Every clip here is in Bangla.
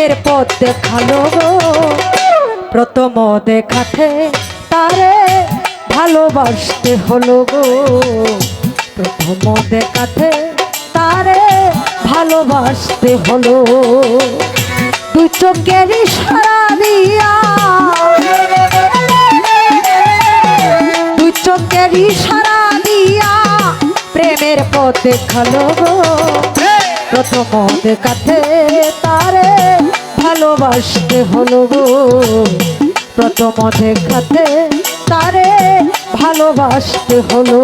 প্রেমের পথ দেখালো গো প্রথম দেখাতে তারে ভালোবাসতে হলো গো প্রথম দেখাতে তারে ভালোবাসতে হলো দুই চোখের ইশারা দিয়া দুই চোখের ইশারা দিয়া প্রেমের পথ দেখালো গো প্রথম দেখাতে তারে ভালোবাসতে হলো গো প্রথম দেখাতে তারে ভালোবাসতে হলো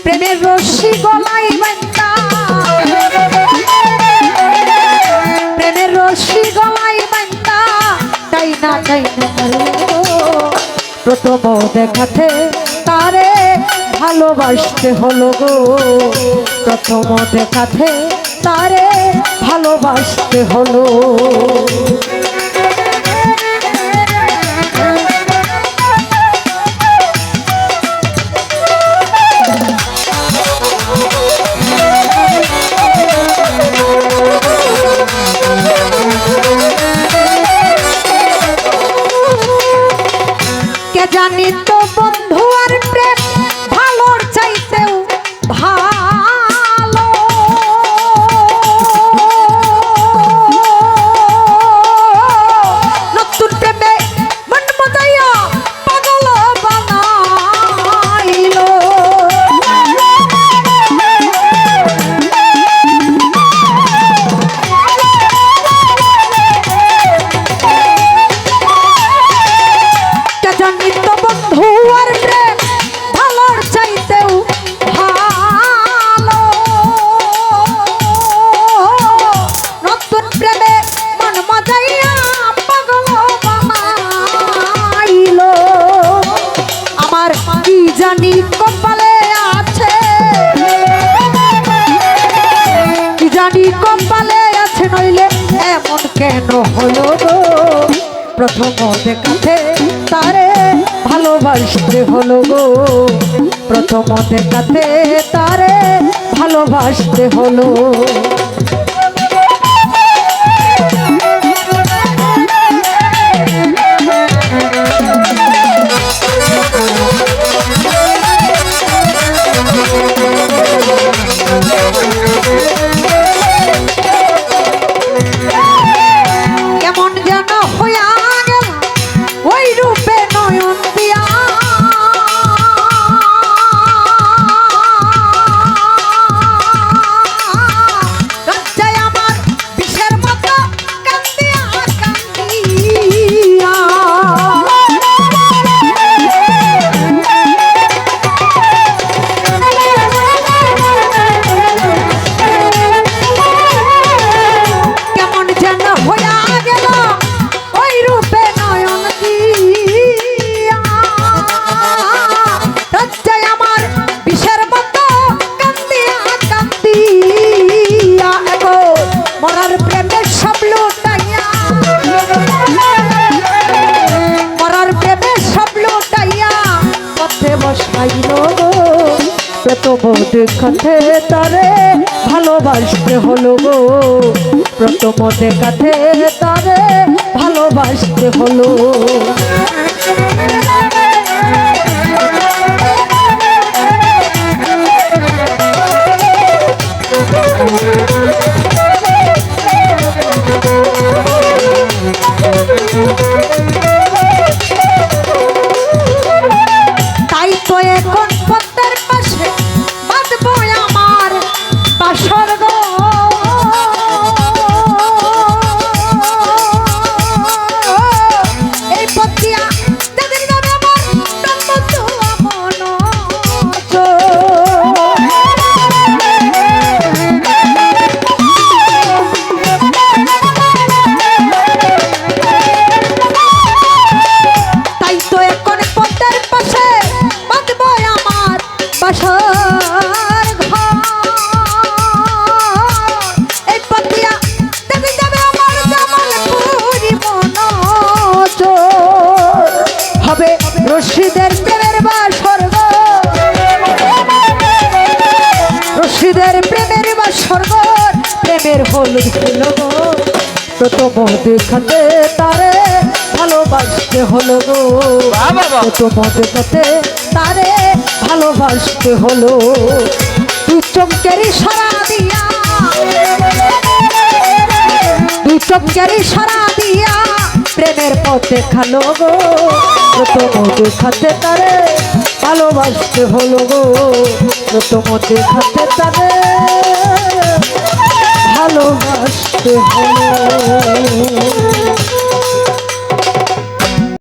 প্রেমের রশি গলায় বাঁধা প্রেমের রশি গলায় বাঁধা তাই না প্রথম দেখাতে তারে ভালোবাসতে হলো গো প্রথম দেখাতে তারে ভালোবাসতে হলো জানি তো বন্ধু আর প্রেম ভালোর চাইতেও ভালো নতুন প্রেমে মন মজাইয়া পাগল বানাইলো জানি তো বন্ধু আর প্রেম ভালোর চাইতেও ভালো নতুন প্রেমে মন মজাইয়া পাগল বানাইলো আমার কি জানি কপালে আছে কি জানি কপালে আছে নইলে এমন কেন হলো গো প্রথম দেখাতে তারে ভালোবাসতে হলো গো প্রথম দেখাতে তারে ভালোবাসতে হলো কেমন যেন হইয়া গেল ওই রূপে নয়ন দিয়া লজ্জায় আমার বিষের মতো কান্দিয়া কান্দিয়া কেমন যেন হইয়া গেল ওই রূপে নয়ন দিয়া লজ্জায় আমার বিষের মতো কান্দিয়া কান্দিয়া এগো মরার প্রেমের সব লুটাইয়া মরার প্রেমের সব লুটাইয়া পথে বসাইল গো প্রথম দেখাতে তারে ভালোবাসতে হলো গো প্রথম দেখাতে তারে ভালোবাসতে হলো এখন পদ্মার পাশে বাঁধবো আমার বাসর ঘর। এই পদ্মিয়া তাদের নামে আমার ব্রহ্মবন্ধু আমন তাই তো এখন পদ্মার পাশে বাঁধবো আমার বাসর ঘর। এই পদ্মিয়া তাদের নামে আমার জামালপুরি মন হবে রশিদের প্রেমের বাসর ঘর। রশিদের প্রেমের বাসর ঘর। প্রেমের হলুদ ফুল গো প্রথম দেখাতে তারে ভালোবাসতে হলো গো। প্রথম দেখাতে তারে ভালোবাসতে হলো। তুই চমকের ইশারা দিয়া তুই চমকের ইশারা দিয়া প্রেমের পথ দেখালো গো। প্রথম দেখাতে তারে ভালোবাসতে হলো গো। প্রথম দেখাতে তারে ভালোবাসতে হলো।